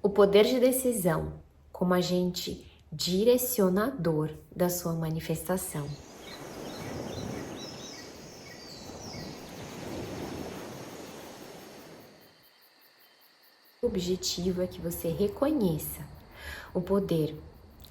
O poder de decisão como agente direcionador da sua manifestação. O objetivo é que você reconheça o poder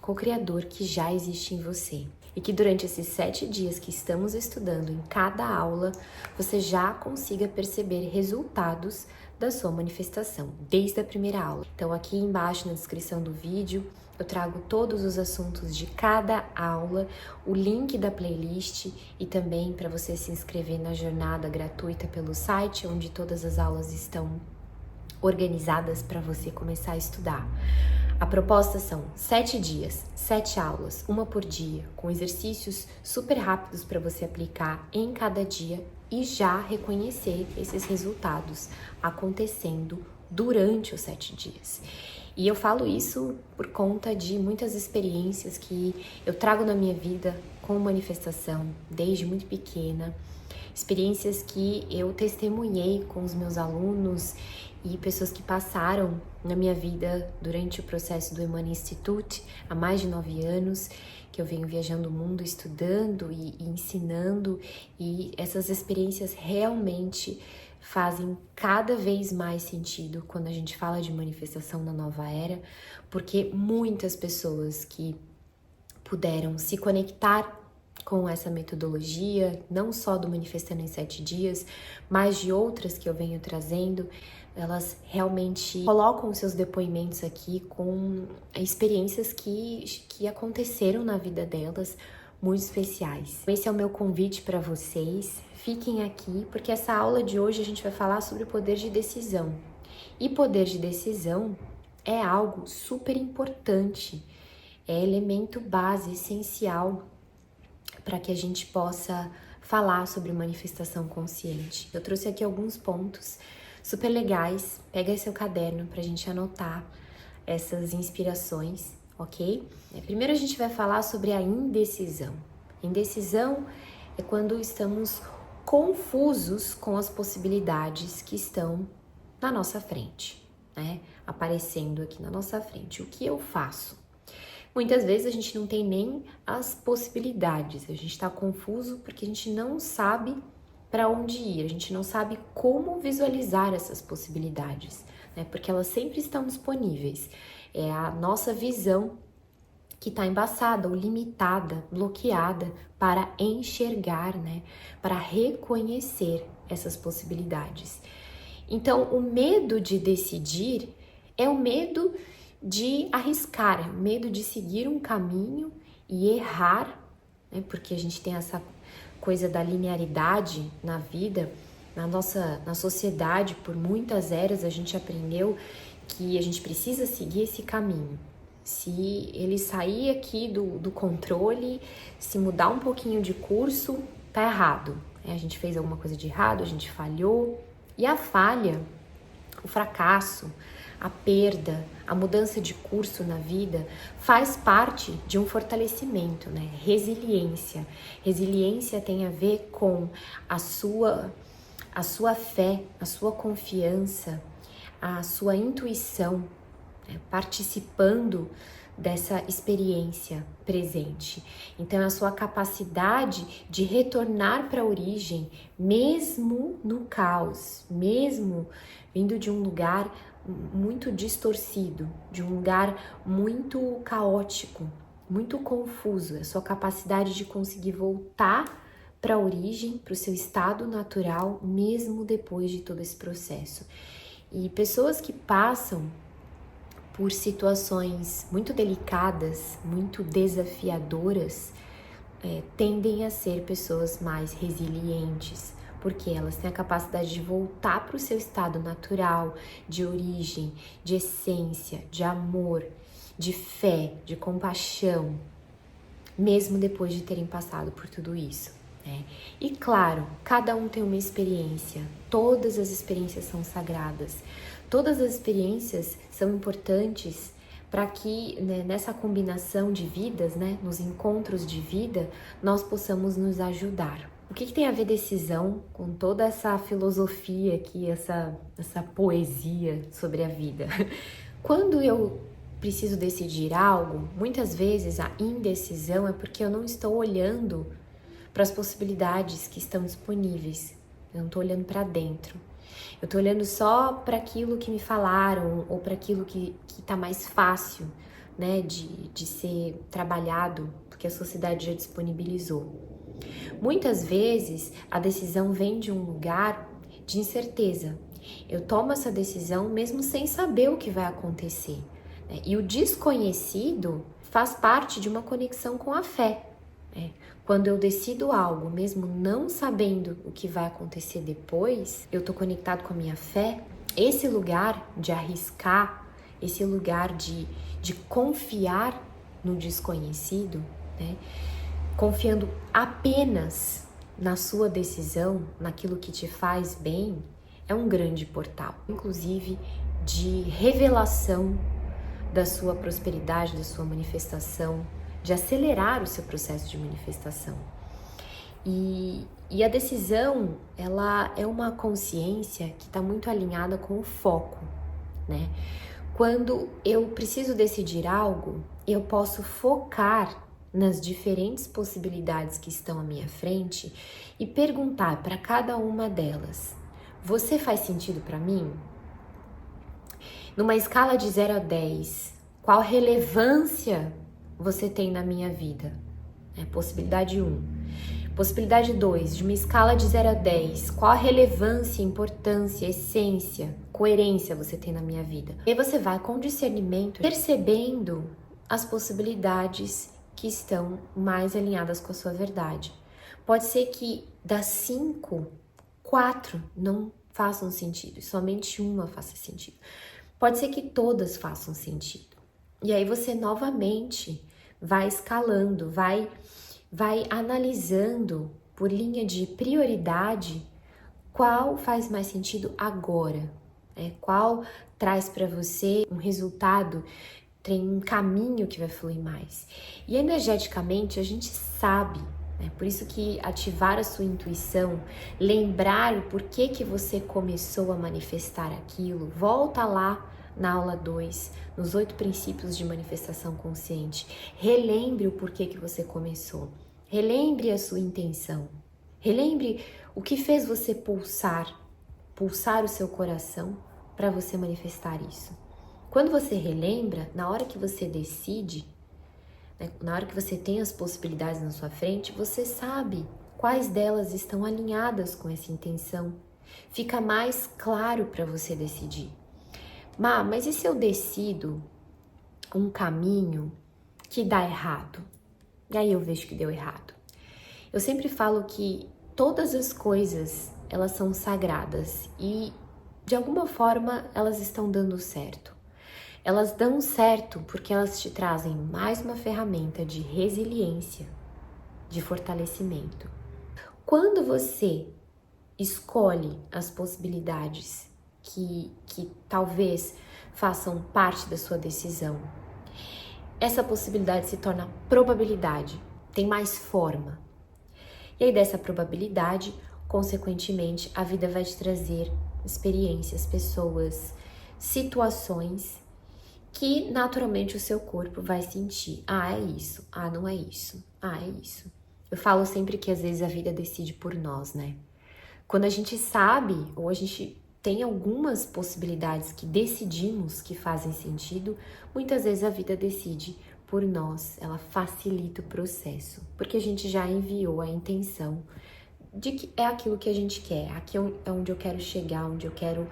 co-criador que já existe em você e que durante esses 7 dias que estamos estudando, em cada aula, você já consiga perceber resultados da sua manifestação, desde a primeira aula. Então aqui embaixo na descrição do vídeo eu trago todos os assuntos de cada aula, o link da playlist e também para você se inscrever na jornada gratuita pelo site, onde todas as aulas estão organizadas para você começar a estudar. A proposta são 7 dias, 7 aulas, uma por dia, com exercícios super rápidos para você aplicar em cada dia e já reconhecer esses resultados acontecendo durante os 7 dias. E eu falo isso por conta de muitas experiências que eu trago na minha vida com manifestação desde muito pequena, experiências que eu testemunhei com os meus alunos e pessoas que passaram na minha vida durante o processo do Emmanuel Institute há mais de 9 anos, que eu venho viajando o mundo estudando e ensinando, e essas experiências realmente fazem cada vez mais sentido quando a gente fala de manifestação na nova era, porque muitas pessoas que puderam se conectar com essa metodologia, não só do Manifestando em 7 dias, mas de outras que eu venho trazendo, elas realmente colocam seus depoimentos aqui com experiências que aconteceram na vida delas, muito especiais. Esse é o meu convite para vocês, fiquem aqui, porque essa aula de hoje a gente vai falar sobre o poder de decisão. E poder de decisão é algo super importante, é elemento base, essencial, para que a gente possa falar sobre manifestação consciente. Eu trouxe aqui alguns pontos super legais. Pega aí seu caderno para a gente anotar essas inspirações, ok? Primeiro a gente vai falar sobre a indecisão. Indecisão é quando estamos confusos com as possibilidades que estão na nossa frente, né? Aparecendo aqui na nossa frente. O que eu faço? Muitas vezes a gente não tem nem as possibilidades, a gente está confuso porque a gente não sabe para onde ir, a gente não sabe como visualizar essas possibilidades, né? Porque elas sempre estão disponíveis. É a nossa visão que está embaçada ou limitada, bloqueada para enxergar, né? Para reconhecer essas possibilidades. Então, o medo de decidir é o medo de arriscar, medo de seguir um caminho e errar, né? Porque a gente tem essa coisa da linearidade na vida, na sociedade, por muitas eras a gente aprendeu que a gente precisa seguir esse caminho. Se ele sair aqui do controle, se mudar um pouquinho de curso, tá errado. A gente fez alguma coisa de errado, a gente falhou. E a falha, o fracasso, a perda, a mudança de curso na vida faz parte de um fortalecimento, né? Resiliência. Resiliência tem a ver com a sua fé, a sua confiança, a sua intuição, né? Participando dessa experiência presente. Então, a sua capacidade de retornar para a origem, mesmo no caos, mesmo vindo de um lugar muito distorcido, de um lugar muito caótico, muito confuso, a sua capacidade de conseguir voltar para a origem, para o seu estado natural, mesmo depois de todo esse processo. E pessoas que passam por situações muito delicadas, muito desafiadoras, tendem a ser pessoas mais resilientes, porque elas têm a capacidade de voltar para o seu estado natural, de origem, de essência, de amor, de fé, de compaixão, mesmo depois de terem passado por tudo isso, né? E claro, cada um tem uma experiência, todas as experiências são sagradas, todas as experiências são importantes para que, né, nessa combinação de vidas, né, nos encontros de vida, nós possamos nos ajudar. O que tem a ver decisão com toda essa filosofia aqui, essa poesia sobre a vida? Quando eu preciso decidir algo, muitas vezes a indecisão é porque eu não estou olhando para as possibilidades que estão disponíveis. Eu não estou olhando para dentro. Eu estou olhando só para aquilo que me falaram ou para aquilo que está mais fácil, né, de ser trabalhado, porque a sociedade já disponibilizou. Muitas vezes a decisão vem de um lugar de incerteza. Eu tomo essa decisão mesmo sem saber o que vai acontecer, né? E o desconhecido faz parte de uma conexão com a fé, né? Quando eu decido algo, mesmo não sabendo o que vai acontecer depois, eu tô conectado com a minha fé. Esse lugar de arriscar, esse lugar de confiar no desconhecido, né? Confiando apenas na sua decisão, naquilo que te faz bem, é um grande portal, inclusive de revelação da sua prosperidade, da sua manifestação, de acelerar o seu processo de manifestação. E a decisão, ela é uma consciência que está muito alinhada com o foco, né? Quando eu preciso decidir algo, eu posso focar nas diferentes possibilidades que estão à minha frente e perguntar para cada uma delas: você faz sentido para mim? Numa escala de 0 a 10, qual relevância você tem na minha vida? Possibilidade 1. Possibilidade 2, de uma escala de 0 a 10, qual a relevância, importância, essência, coerência você tem na minha vida? E aí você vai com discernimento percebendo as possibilidades que estão mais alinhadas com a sua verdade. Pode ser que das 5, 4 não façam sentido, somente uma faça sentido. Pode ser que todas façam sentido. E aí você novamente vai escalando, vai analisando por linha de prioridade qual faz mais sentido agora, né? Qual traz para você um resultado, tem um caminho que vai fluir mais. E energeticamente a gente sabe, né? Por isso que ativar a sua intuição, lembrar o porquê que você começou a manifestar aquilo, volta lá na aula 2, nos 8 princípios de manifestação consciente. Relembre o porquê que você começou. Relembre a sua intenção. Relembre o que fez você pulsar o seu coração para você manifestar isso. Quando você relembra, na hora que você decide, né, na hora que você tem as possibilidades na sua frente, você sabe quais delas estão alinhadas com essa intenção. Fica mais claro para você decidir. Mas e se eu decido um caminho que dá errado? E aí eu vejo que deu errado. Eu sempre falo que todas as coisas, elas são sagradas e de alguma forma elas estão dando certo. Elas dão certo porque elas te trazem mais uma ferramenta de resiliência, de fortalecimento. Quando você escolhe as possibilidades que talvez façam parte da sua decisão, essa possibilidade se torna probabilidade, tem mais forma. E aí dessa probabilidade, consequentemente, a vida vai te trazer experiências, pessoas, situações que naturalmente o seu corpo vai sentir. Ah, é isso. Ah, não é isso. Ah, é isso. Eu falo sempre que às vezes a vida decide por nós, né? Quando a gente sabe ou a gente tem algumas possibilidades que decidimos que fazem sentido, muitas vezes a vida decide por nós, ela facilita o processo, porque a gente já enviou a intenção de que é aquilo que a gente quer, aqui é onde eu quero chegar, onde eu quero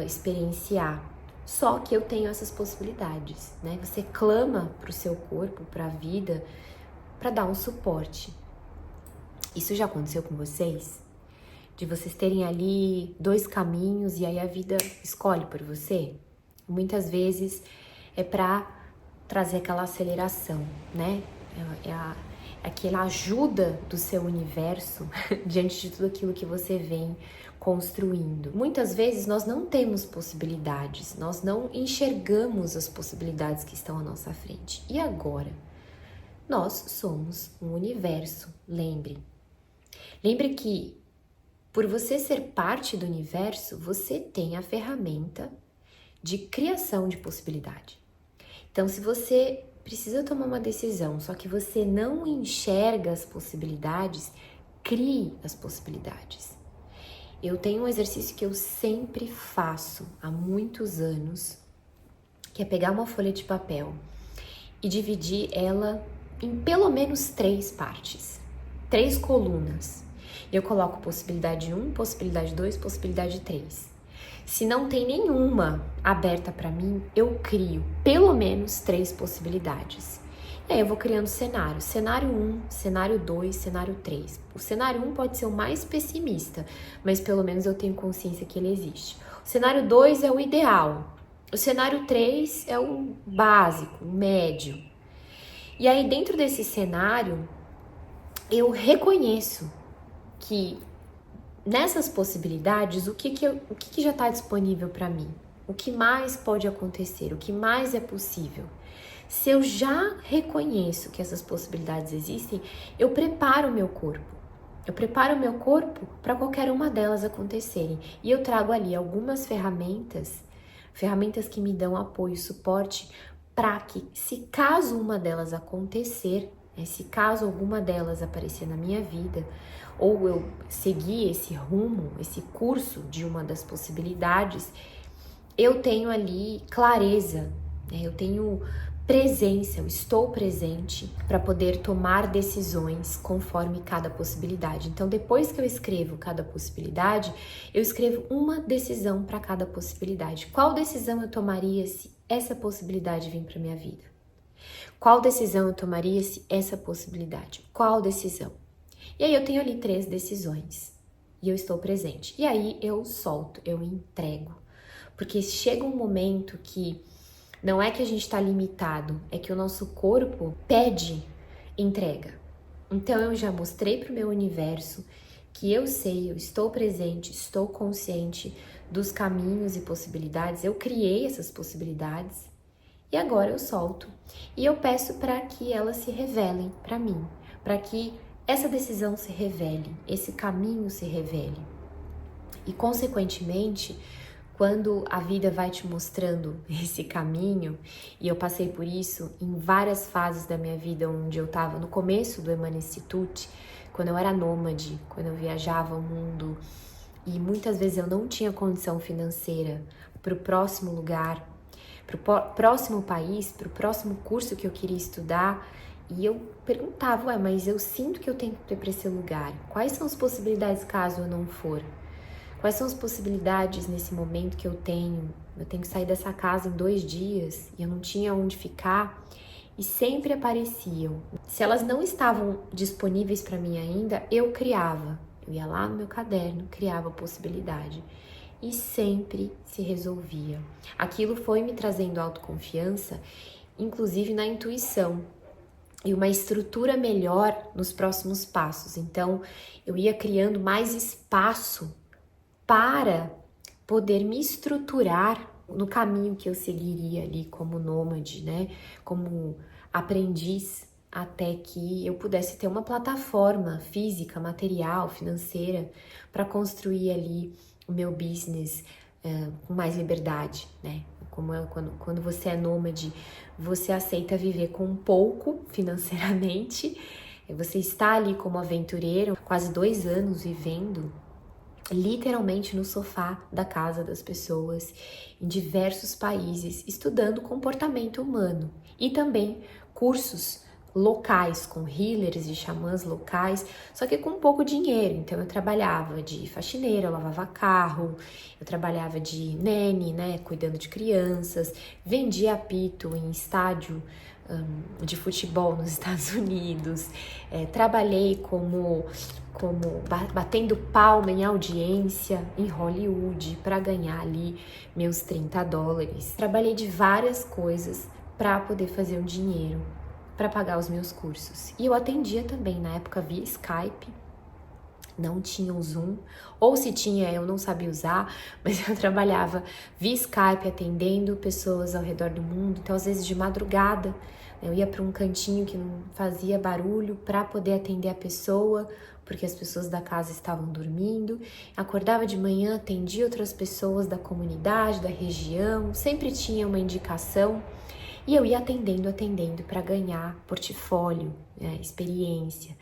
experienciar. Só que eu tenho essas possibilidades, né? Você clama para o seu corpo, para a vida, para dar um suporte. Isso já aconteceu com vocês? De vocês terem ali 2 caminhos e aí a vida escolhe por você? Muitas vezes é para trazer aquela aceleração, né? É aquela ajuda do seu universo diante de tudo aquilo que você vem construindo. Muitas vezes nós não temos possibilidades, nós não enxergamos as possibilidades que estão à nossa frente. E agora? Nós somos um universo, lembre. Lembre que por você ser parte do universo, você tem a ferramenta de criação de possibilidade. Então, se você precisa tomar uma decisão, só que você não enxerga as possibilidades, crie as possibilidades. Eu tenho um exercício que eu sempre faço há muitos anos, que é pegar uma folha de papel e dividir ela em pelo menos 3 partes, 3 colunas. Eu coloco possibilidade 1, possibilidade 2, possibilidade 3. Se não tem nenhuma aberta para mim, eu crio pelo menos 3 possibilidades. E aí eu vou criando cenários. Cenário 1, cenário 2, cenário 3. O cenário 1 pode ser o mais pessimista, mas pelo menos eu tenho consciência que ele existe. O cenário 2 é o ideal. O cenário 3 é o básico, o médio. E aí dentro desse cenário, eu reconheço que nessas possibilidades, o que já está disponível para mim? O que mais pode acontecer? O que mais é possível? Se eu já reconheço que essas possibilidades existem, eu preparo o meu corpo. Eu preparo o meu corpo para qualquer uma delas acontecerem. E eu trago ali algumas ferramentas que me dão apoio, suporte, para que, se caso uma delas acontecer, se caso alguma delas aparecer na minha vida, ou eu seguir esse rumo, esse curso de uma das possibilidades, eu tenho ali clareza, né? Eu tenho presença, eu estou presente para poder tomar decisões conforme cada possibilidade. Então, depois que eu escrevo cada possibilidade, eu escrevo uma decisão para cada possibilidade. Qual decisão eu tomaria se essa possibilidade vir para minha vida? Qual decisão eu tomaria se essa possibilidade? Qual decisão? E aí eu tenho ali 3 decisões e eu estou presente. E aí eu solto, eu entrego. Porque chega um momento que não é que a gente está limitado, é que o nosso corpo pede entrega. Então eu já mostrei para o meu universo que eu sei, eu estou presente, estou consciente dos caminhos e possibilidades, eu criei essas possibilidades e agora eu solto. E eu peço para que elas se revelem para mim, para que essa decisão se revele, esse caminho se revele. E consequentemente, quando a vida vai te mostrando esse caminho, e eu passei por isso em várias fases da minha vida, onde eu estava no começo do Emmanuel Institute, quando eu era nômade, quando eu viajava o mundo, e muitas vezes eu não tinha condição financeira para o próximo lugar, para o próximo país, para o próximo curso que eu queria estudar, e eu perguntava, mas eu sinto que eu tenho que ir para esse lugar. Quais são as possibilidades caso eu não for? Quais são as possibilidades nesse momento que eu tenho? Eu tenho que sair dessa casa em 2 dias e eu não tinha onde ficar. E sempre apareciam. Se elas não estavam disponíveis para mim ainda, eu criava. Eu ia lá no meu caderno, criava a possibilidade. E sempre se resolvia. Aquilo foi me trazendo autoconfiança, inclusive na intuição. E uma estrutura melhor nos próximos passos. Então, eu ia criando mais espaço para poder me estruturar no caminho que eu seguiria ali como nômade, né? Como aprendiz, até que eu pudesse ter uma plataforma física, material, financeira, para construir ali o meu business com mais liberdade, né? Quando você é nômade, você aceita viver com pouco financeiramente, você está ali como aventureiro, quase 2 anos vivendo literalmente no sofá da casa das pessoas, em diversos países, estudando comportamento humano e também cursos locais, com healers e xamãs locais, só que com pouco dinheiro. Então eu trabalhava de faxineira, eu lavava carro, eu trabalhava de nene, né, cuidando de crianças, vendia apito em estádio de futebol nos Estados Unidos, trabalhei como batendo palma em audiência em Hollywood para ganhar ali meus $30. Trabalhei de várias coisas para poder fazer um dinheiro para pagar os meus cursos. E eu atendia também na época via Skype, não tinha o Zoom, ou se tinha eu não sabia usar, mas eu trabalhava via Skype atendendo pessoas ao redor do mundo. Então às vezes de madrugada eu ia para um cantinho que não fazia barulho para poder atender a pessoa porque as pessoas da casa estavam dormindo. Acordava de manhã, atendia outras pessoas da comunidade, da região, sempre tinha uma indicação e eu ia atendendo para ganhar portfólio, né, experiência.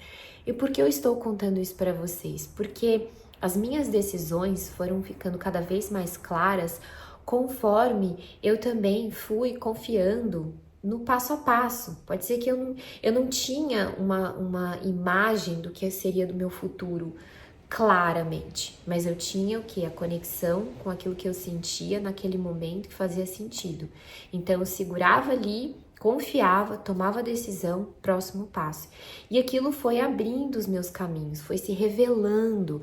E por que eu estou contando isso para vocês? Porque as minhas decisões foram ficando cada vez mais claras conforme eu também fui confiando no passo a passo. Pode ser que eu não tinha uma imagem do que seria do meu futuro claramente, mas eu tinha o que? A conexão com aquilo que eu sentia naquele momento que fazia sentido. Então eu segurava ali, confiava, tomava a decisão, próximo passo. E aquilo foi abrindo os meus caminhos, foi se revelando.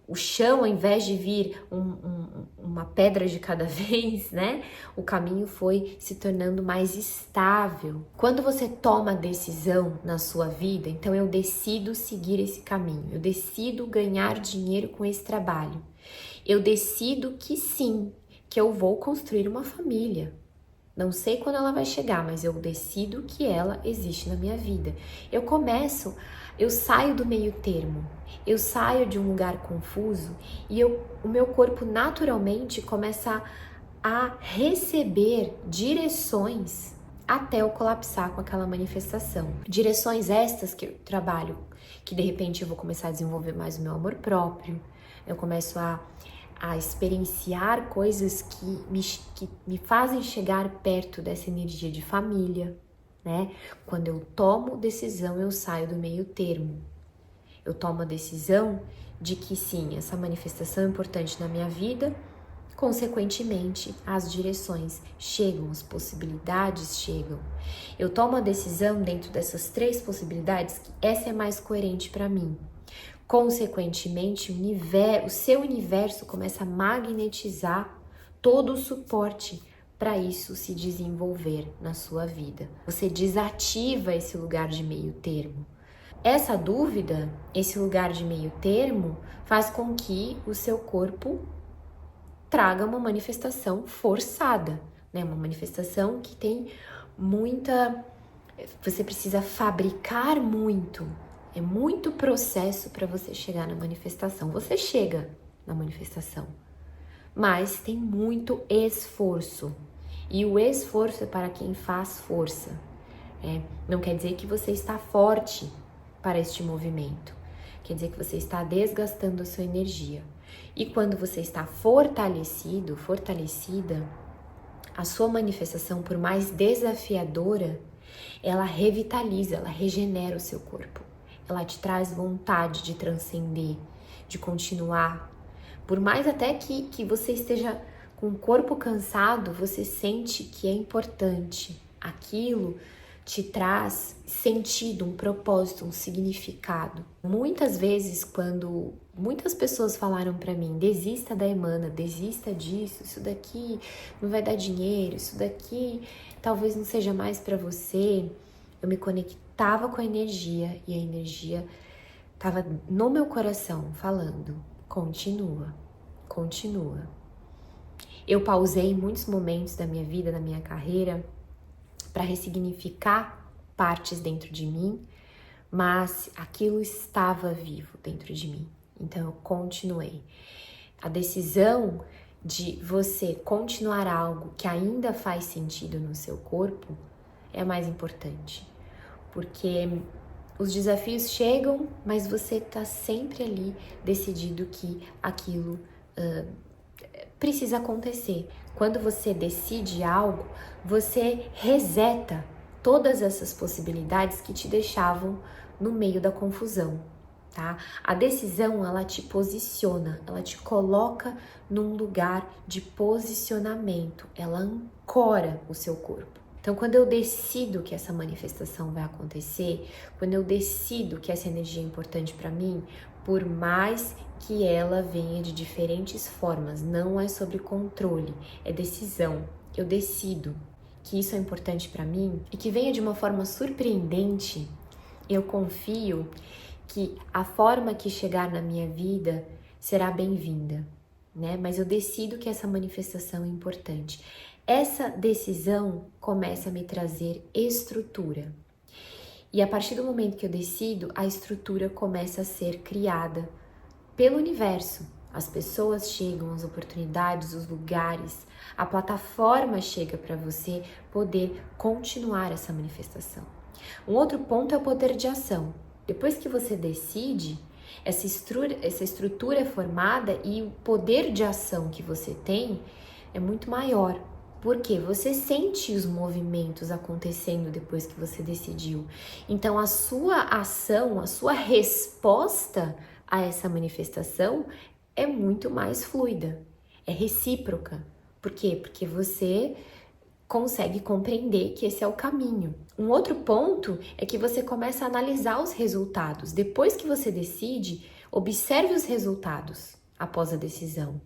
O chão, ao invés de vir uma pedra de cada vez, né? O caminho foi se tornando mais estável. Quando você toma a decisão na sua vida, então eu decido seguir esse caminho, eu decido ganhar dinheiro com esse trabalho, eu decido que sim, que eu vou construir uma família. Não sei quando ela vai chegar, mas eu decido que ela existe na minha vida. Eu saio do meio termo, eu saio de um lugar confuso e o meu corpo naturalmente começa a receber direções até eu colapsar com aquela manifestação. Direções estas que eu trabalho, que de repente eu vou começar a desenvolver mais o meu amor próprio, eu começo a experienciar coisas que me fazem chegar perto dessa energia de família, né? Quando eu tomo decisão, eu saio do meio termo. Eu tomo a decisão de que sim, essa manifestação é importante na minha vida, consequentemente, as direções chegam, as possibilidades chegam. Eu tomo a decisão dentro dessas 3 possibilidades que essa é mais coerente para mim. Consequentemente, o seu universo começa a magnetizar todo o suporte para isso se desenvolver na sua vida. Você desativa esse lugar de meio termo. Essa dúvida, esse lugar de meio termo, faz com que o seu corpo traga uma manifestação forçada, né? Uma manifestação que tem muita... Você precisa fabricar muito. É muito processo para você chegar na manifestação. Você chega na manifestação, mas tem muito esforço. E o esforço é para quem faz força. Não quer dizer que você está forte para este movimento. Quer dizer que você está desgastando a sua energia. E quando você está fortalecida, a sua manifestação, por mais desafiadora, ela revitaliza, ela regenera o seu corpo. Ela te traz vontade de transcender, de continuar. Por mais até que você esteja com o corpo cansado, você sente que é importante. Aquilo te traz sentido, um propósito, um significado. Muitas vezes, quando muitas pessoas falaram para mim, desista da Emana, desista disso, isso daqui não vai dar dinheiro, isso daqui talvez não seja mais para você, eu me conectava com a energia e a energia estava no meu coração falando, continua, continua. Eu pausei muitos momentos da minha vida, da minha carreira, para ressignificar partes dentro de mim, mas aquilo estava vivo dentro de mim, então eu continuei. A decisão de você continuar algo que ainda faz sentido no seu corpo é a mais importante, porque os desafios chegam, mas você está sempre ali decidido que aquilo precisa acontecer. Quando você decide algo, você reseta todas essas possibilidades que te deixavam no meio da confusão, tá? A decisão, ela te posiciona, ela te coloca num lugar de posicionamento, ela ancora o seu corpo. Então, quando eu decido que essa manifestação vai acontecer, quando eu decido que essa energia é importante para mim, por mais que ela venha de diferentes formas, não é sobre controle, é decisão. Eu decido que isso é importante para mim e que venha de uma forma surpreendente, eu confio que a forma que chegar na minha vida será bem-vinda, né? Mas eu decido que essa manifestação é importante. Essa decisão começa a me trazer estrutura. E a partir do momento que eu decido, a estrutura começa a ser criada pelo universo. As pessoas chegam, as oportunidades, os lugares, a plataforma chega para você poder continuar essa manifestação. Um outro ponto é o poder de ação. Depois que você decide, essa estrutura é formada e o poder de ação que você tem é muito maior. Porque você sente os movimentos acontecendo depois que você decidiu. Então, a sua ação, a sua resposta a essa manifestação é muito mais fluida, é recíproca. Por quê? Porque você consegue compreender que esse é o caminho. Um outro ponto é que você começa a analisar os resultados. Depois que você decide, observe os resultados após a decisão.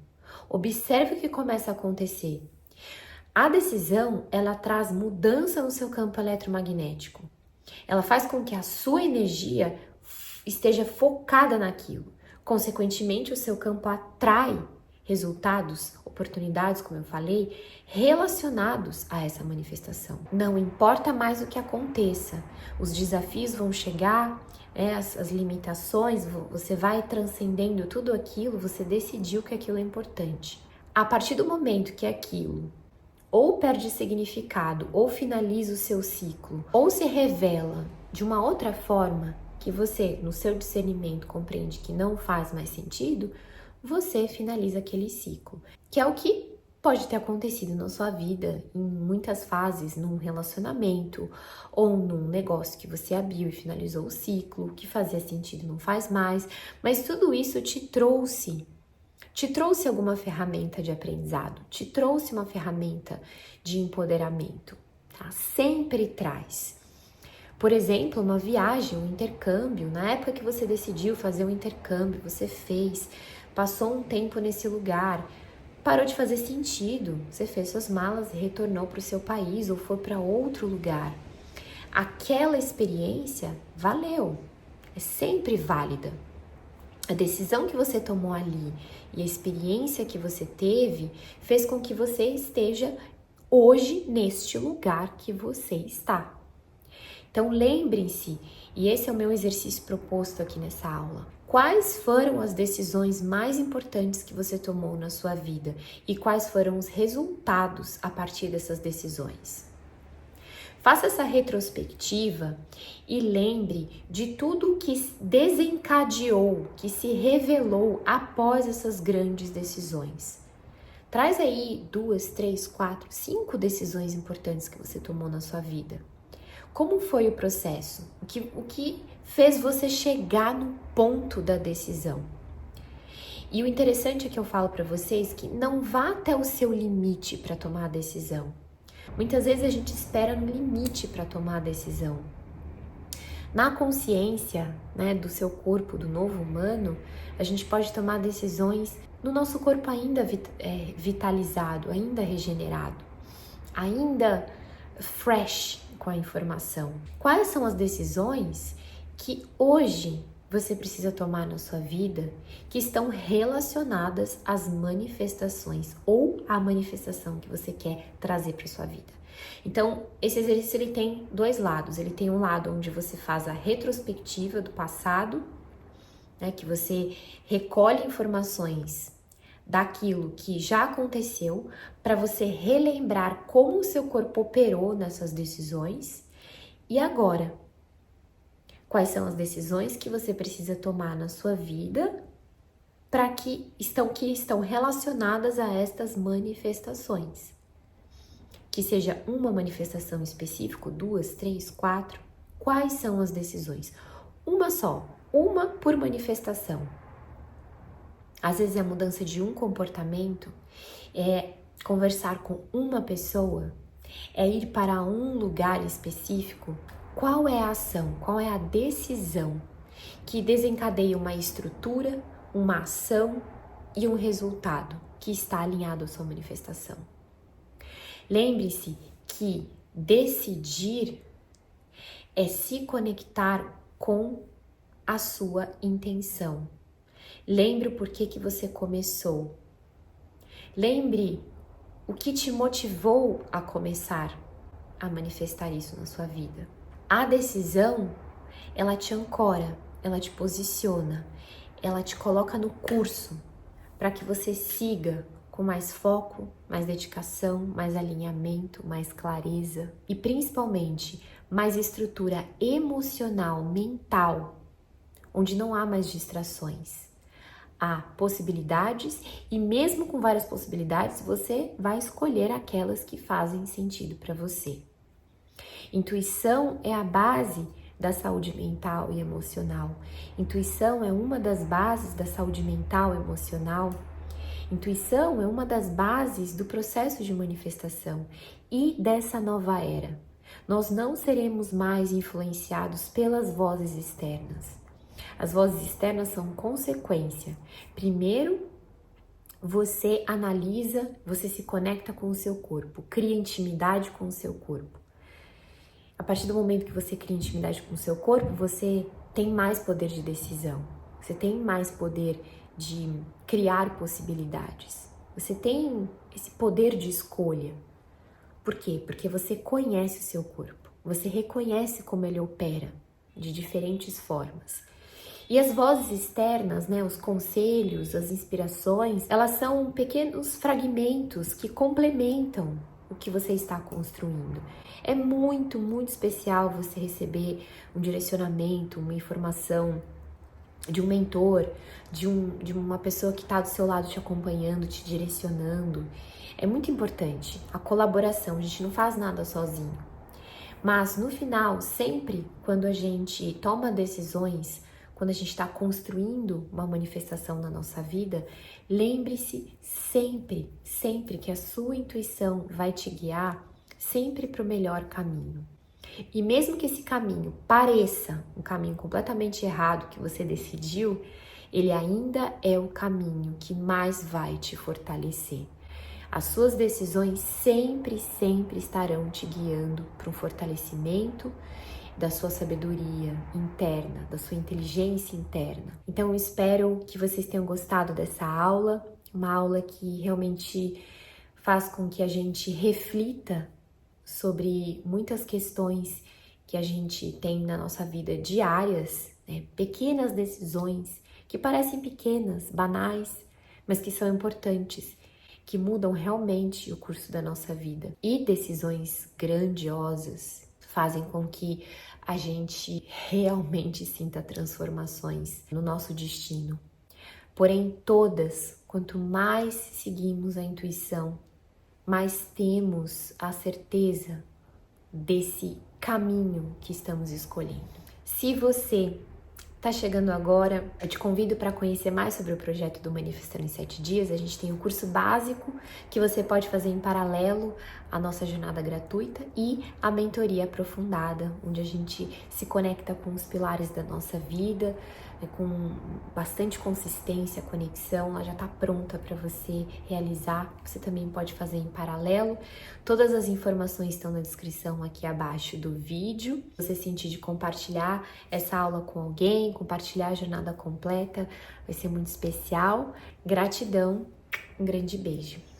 Observe o que começa a acontecer. A decisão, ela traz mudança no seu campo eletromagnético. Ela faz com que a sua energia esteja focada naquilo. Consequentemente, o seu campo atrai resultados, oportunidades, como eu falei, relacionados a essa manifestação. Não importa mais o que aconteça, os desafios vão chegar, as limitações, você vai transcendendo tudo aquilo, você decidiu que aquilo é importante. A partir do momento que aquilo ou perde significado, ou finaliza o seu ciclo, ou se revela de uma outra forma que você, no seu discernimento, compreende que não faz mais sentido, você finaliza aquele ciclo, que é o que pode ter acontecido na sua vida em muitas fases, num relacionamento ou num negócio que você abriu e finalizou o ciclo, que fazia sentido não faz mais, mas tudo isso te trouxe alguma ferramenta de aprendizado, te trouxe uma ferramenta de empoderamento, tá? Sempre traz. Por exemplo, uma viagem, um intercâmbio, na época que você decidiu fazer um intercâmbio, você fez, passou um tempo nesse lugar, parou de fazer sentido, você fez suas malas e retornou para o seu país ou foi para outro lugar. Aquela experiência valeu, é sempre válida. A decisão que você tomou ali e a experiência que você teve fez com que você esteja hoje neste lugar que você está. Então lembrem-se, e esse é o meu exercício proposto aqui nessa aula, quais foram as decisões mais importantes que você tomou na sua vida e quais foram os resultados a partir dessas decisões. Faça essa retrospectiva e lembre de tudo que desencadeou, que se revelou após essas grandes decisões. Traz aí 2, 3, 4, 5 decisões importantes que você tomou na sua vida. Como foi o processo? O que fez você chegar no ponto da decisão? E o interessante é que eu falo para vocês que não vá até o seu limite para tomar a decisão. Muitas vezes a gente espera no limite para tomar a decisão. Na consciência, do seu corpo, do novo humano, a gente pode tomar decisões no nosso corpo ainda vitalizado, ainda regenerado, ainda fresh com a informação. Quais são as decisões que hoje você precisa tomar na sua vida que estão relacionadas às manifestações ou à manifestação que você quer trazer para sua vida? Então, esse exercício ele tem dois lados. Ele tem um lado onde você faz a retrospectiva do passado, que você recolhe informações daquilo que já aconteceu para você relembrar como o seu corpo operou nessas decisões. E agora, quais são as decisões que você precisa tomar na sua vida que estão relacionadas a estas manifestações? Que seja uma manifestação específica, 2, 3, 4. Quais são as decisões? Uma só, uma por manifestação. Às vezes a mudança de um comportamento é conversar com uma pessoa, é ir para um lugar específico. Qual é a ação, qual é a decisão que desencadeia uma estrutura, uma ação e um resultado que está alinhado à sua manifestação? Lembre-se que decidir é se conectar com a sua intenção. Lembre o porquê que você começou. Lembre o que te motivou a começar a manifestar isso na sua vida. A decisão, ela te ancora, ela te posiciona, ela te coloca no curso para que você siga com mais foco, mais dedicação, mais alinhamento, mais clareza e principalmente mais estrutura emocional, mental, onde não há mais distrações. Há possibilidades e mesmo com várias possibilidades, você vai escolher aquelas que fazem sentido para você. Intuição é a base da saúde mental e emocional. Intuição é uma das bases da saúde mental e emocional. Intuição é uma das bases do processo de manifestação e dessa nova era. Nós não seremos mais influenciados pelas vozes externas. As vozes externas são consequência. Primeiro, você analisa, você se conecta com o seu corpo, cria intimidade com o seu corpo. A partir do momento que você cria intimidade com o seu corpo, você tem mais poder de decisão, você tem mais poder de criar possibilidades. Você tem esse poder de escolha. Por quê? Porque você conhece o seu corpo, você reconhece como ele opera de diferentes formas. E as vozes externas, né, os conselhos, as inspirações, elas são pequenos fragmentos que complementam o que você está construindo. É muito, muito especial você receber um direcionamento, uma informação de um mentor, de uma pessoa que está do seu lado te acompanhando, te direcionando. É muito importante a colaboração, a gente não faz nada sozinho. Mas no final, sempre quando a gente toma decisões, quando a gente está construindo uma manifestação na nossa vida, lembre-se sempre, sempre que a sua intuição vai te guiar sempre para o melhor caminho. E mesmo que esse caminho pareça um caminho completamente errado que você decidiu, ele ainda é o caminho que mais vai te fortalecer. As suas decisões sempre, sempre estarão te guiando para um fortalecimento da sua sabedoria interna, da sua inteligência interna. Então eu espero que vocês tenham gostado dessa aula, uma aula que realmente faz com que a gente reflita sobre muitas questões que a gente tem na nossa vida diárias, né? Pequenas decisões que parecem pequenas, banais, mas que são importantes, que mudam realmente o curso da nossa vida. E decisões grandiosas fazem com que a gente realmente sinta transformações no nosso destino. Porém, quanto mais seguimos a intuição, mais temos a certeza desse caminho que estamos escolhendo. Se você está chegando agora, eu te convido para conhecer mais sobre o projeto do Manifestando em 7 Dias. A gente tem um curso básico que você pode fazer em paralelo à nossa jornada gratuita e a mentoria aprofundada, onde a gente se conecta com os pilares da nossa vida, com bastante consistência, conexão. Ela já está pronta para você realizar. Você também pode fazer em paralelo. Todas as informações estão na descrição aqui abaixo do vídeo. Se você sentir de compartilhar essa aula com alguém, compartilhar a jornada completa, vai ser muito especial. Gratidão, um grande beijo.